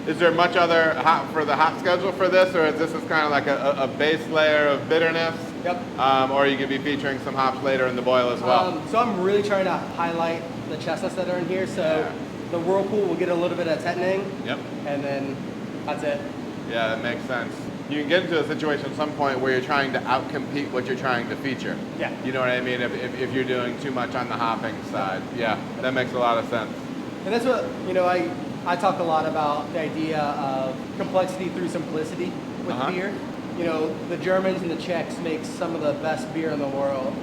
Is there much other hop for the hop schedule for this, or is this kind of like a base layer of bitterness? Yep. Or you could be featuring some hops later in the boil as well? So I'm really trying to highlight the chestnuts that are in here. So the Whirlpool will get a little bit of tetanang. Yep. And then that's it. Yeah, that makes sense. You can get into a situation at some point where you're trying to outcompete what you're trying to feature. Yeah. You know what I mean? If you're doing too much on the hopping side. Yeah, that makes a lot of sense. And that's what, I talk a lot about the idea of complexity through simplicity with beer. You know, the Germans and the Czechs make some of the best beer in the world,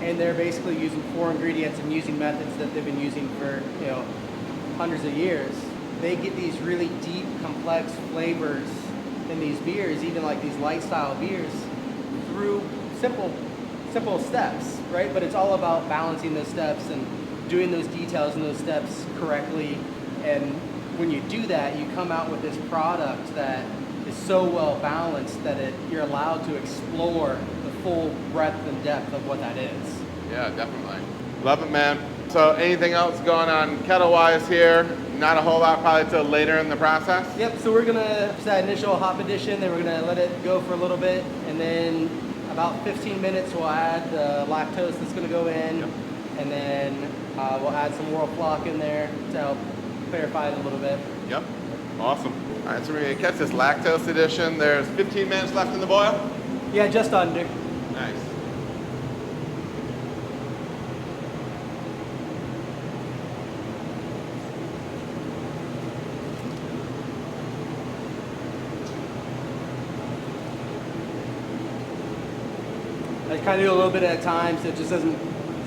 and they're basically using 4 ingredients and using methods that they've been using for, you know, hundreds of years. They get these really deep, complex flavors in these beers, even like these light style beers, through simple steps, right? But it's all about balancing those steps and doing those details and those steps correctly. And when you do that, you come out with this product that is so well balanced that you're allowed to explore the full breadth and depth of what that is. Yeah, definitely. Love it, man. So anything else going on kettle-wise here? Not a whole lot probably till later in the process? Yep, so we're gonna do that initial hop addition, then we're gonna let it go for a little bit, and then about 15 minutes we'll add the lactose that's gonna go in, and then we'll add some World Flock in there to help clarify it a little bit. Yep, awesome. All right, so we're gonna catch this lactose addition. There's 15 minutes left in the boil? Yeah, just under. Nice. I kind of do a little bit at a time so it just doesn't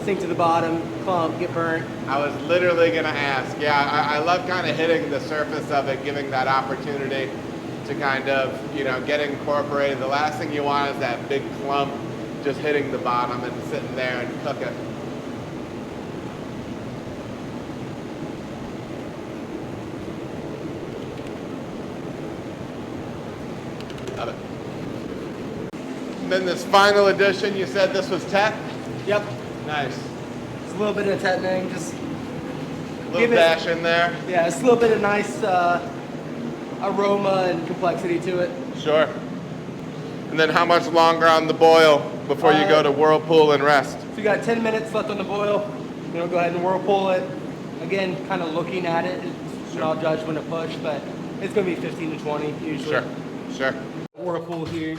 sink to the bottom, clump, get burnt. I was literally gonna ask. Yeah, I love kind of hitting the surface of it, giving that opportunity to kind of, you know, get incorporated. The last thing you want is that big clump just hitting the bottom and sitting there and cook it. Love it. And then this final addition, you said this was Tet? Yep. Nice. It's a little bit of tetning, just Little dash in there. yeah, it's a little bit of nice aroma and complexity to it. Sure. And then how much longer on the boil before you go to whirlpool and rest? So you got 10 minutes left on the boil. You know, go ahead and whirlpool it. Again, kind of looking at it, I'll judge when to push, but it's going to be 15 to 20 usually. Sure, sure. Whirlpool here.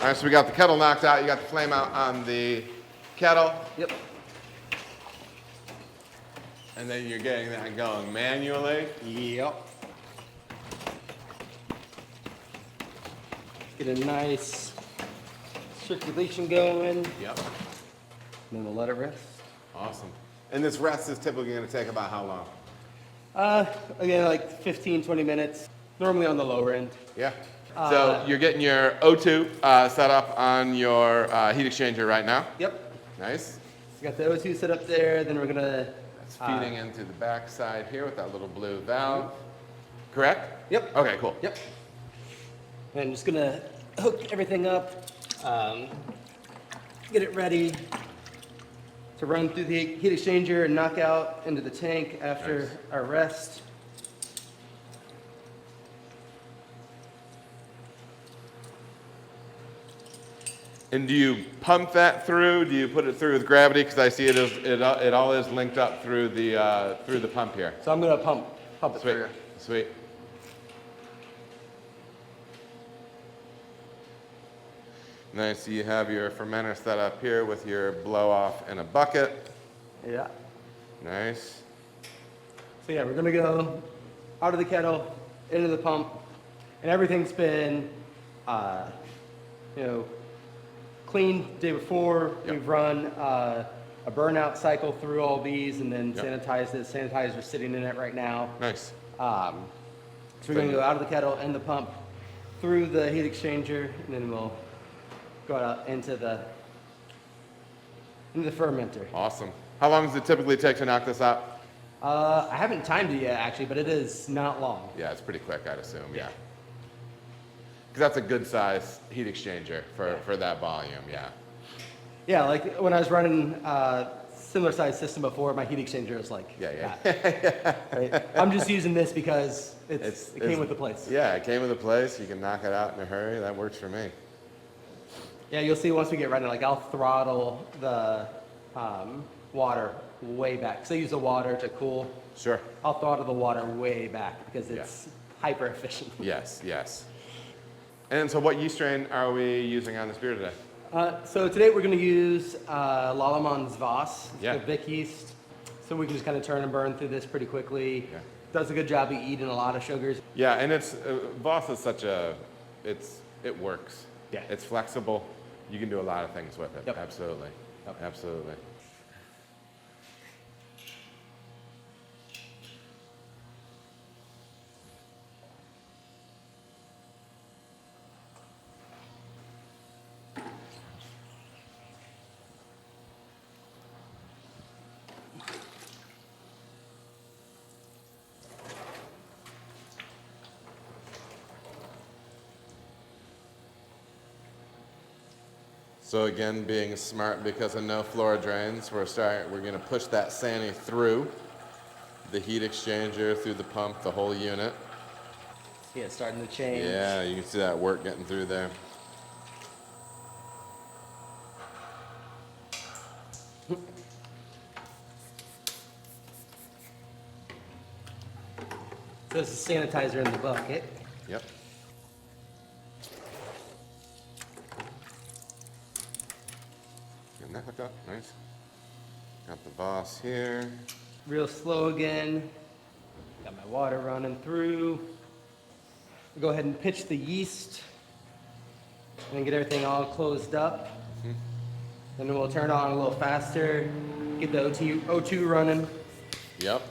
All right, so we got the kettle knocked out. You got the flame out on the kettle. Yep. And then you're getting that going manually. Yep. Get a nice circulation going. Yep. And then we'll let it rest. Awesome. And this rest is typically going to take about how long? Again, like 15, 20 minutes. Normally on the lower end. Yeah. So you're getting your O2 set up on your heat exchanger right now. Yep. Nice. So got the O2 set up there. Then we're gonna. It's feeding into the back side here with that little blue valve. Correct? Yep. Okay, cool. Yep. And just gonna hook everything up, get it ready to run through the heat exchanger and knock out into the tank after Nice. our rest. And do you pump that through? Do you put it through with gravity? Because I see it all is linked up through the pump here. So I'm gonna pump it Sweet, through. sweet. Nice. So you have your fermenter set up here with your blow off in a bucket. Yeah. Nice. So yeah, we're gonna go out of the kettle, into the pump, and everything's been, you know, cleaned the day before. Yep. We've run a burnout cycle through all these, and then Yep. sanitized it. Sanitizer's sitting in it right now. Nice. So we're gonna go out of the kettle and the pump through the heat exchanger, and then we'll go out into the fermenter. Awesome. How long does it typically take to knock this out? I haven't timed it yet actually, but it is not long. Yeah, it's pretty quick, I'd assume. Yeah. Because that's a good size heat exchanger for that volume. Yeah. Yeah, like when I was running similar size system before, my heat exchanger was like that. Yeah. Right? I'm just using this because it came with the place. Yeah, it came with the place. You can knock it out in a hurry. That works for me. Yeah, you'll see once we get running, like I'll throttle the water way back. Because I use the water to cool. Sure. I'll throttle the water way back because it's hyper efficient. Yes, yes. And so what yeast strain are we using on this beer today? So today we're going to use Lalamon's Voss. It's Yeah. the Vic yeast. So we can just kind of turn and burn through this pretty quickly. Yeah. does a good job of eating a lot of sugars. Yeah, and it's Voss is such a it works. Yeah. It's flexible. You can do a lot of things with it. Yep. Absolutely. Yep. Absolutely. So again, being smart because of no floor drains, we're going to push that Sani through the heat exchanger, through the pump, the whole unit. Yeah, it's starting to change. Yeah, you can see that work getting through there. So this is sanitizer in the bucket. Yep. Getting that hooked up, nice. Got the Voss here. Real slow again. Got my water running through. Go ahead and pitch the yeast and then get everything all closed up. Then we'll turn on a little faster, get the O2 running. Yep.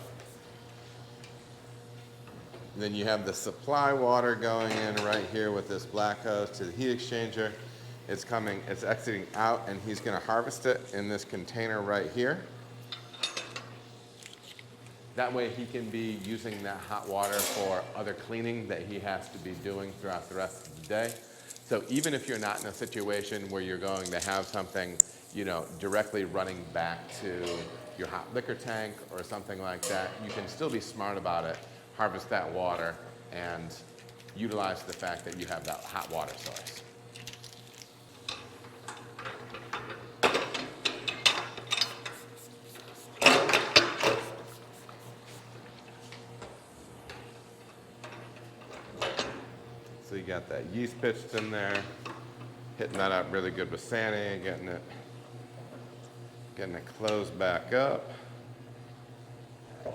And then you have the supply water going in right here with this black hose to the heat exchanger. It's exiting out, and he's going to harvest it in this container right here. That way he can be using that hot water for other cleaning that he has to be doing throughout the rest of the day. So even if you're not in a situation where you're going to have something, you know, directly running back to your hot liquor tank or something like that, you can still be smart about it, harvest that water, and utilize the fact that you have that hot water source. So you got that yeast pitched in there, hitting that up really good with Sani, getting it closed back up. All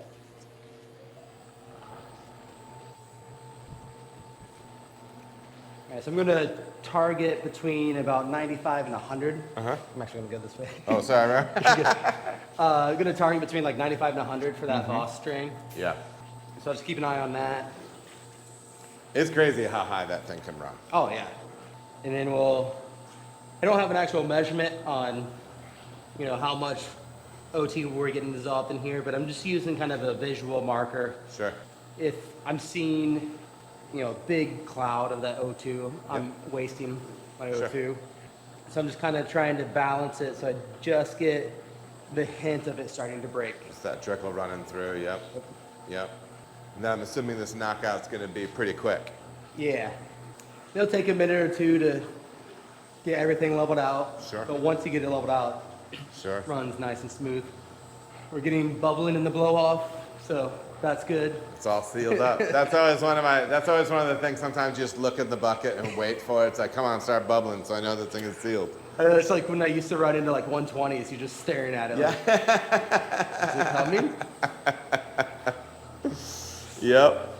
right, so I'm gonna target between about 95 and 100. Uh-huh. I'm actually gonna go this way. Oh, sorry, man. I'm gonna target between like 95 and 100 for that Voss strain. Yeah. So I'll just keep an eye on that. It's crazy how high that thing can run. Oh yeah. And then I don't have an actual measurement on, you know, how much OT we're getting dissolved in here, but I'm just using kind of a visual marker. Sure. If I'm seeing, you know, a big cloud of that O2, I'm wasting my Sure. O2. So I'm just kind of trying to balance it so I just get the hint of it starting to break. It's that trickle running through, yep. Yep. And then I'm assuming this knockout's gonna be pretty quick. Yeah. It'll take a minute or two to get everything leveled out. Sure. But once you get it leveled out, Sure. it runs nice and smooth. We're getting bubbling in the blow off, so that's good. It's all sealed up. That's always one of the things. Sometimes you just look at the bucket and wait for it. It's like, come on, start bubbling, so I know the thing is sealed. It's like when I used to run into like 120s, you're just staring at it. Like, is it coming? Yep.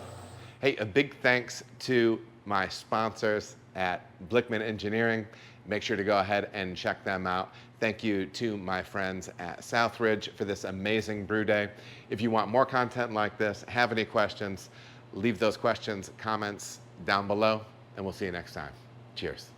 Hey, a big thanks to my sponsors at Blickman Engineering. Make sure to go ahead and check them out. Thank you to my friends at Southridge for this amazing brew day. If you want more content like this, have any questions, leave those questions, comments down below, and we'll see you next time. Cheers.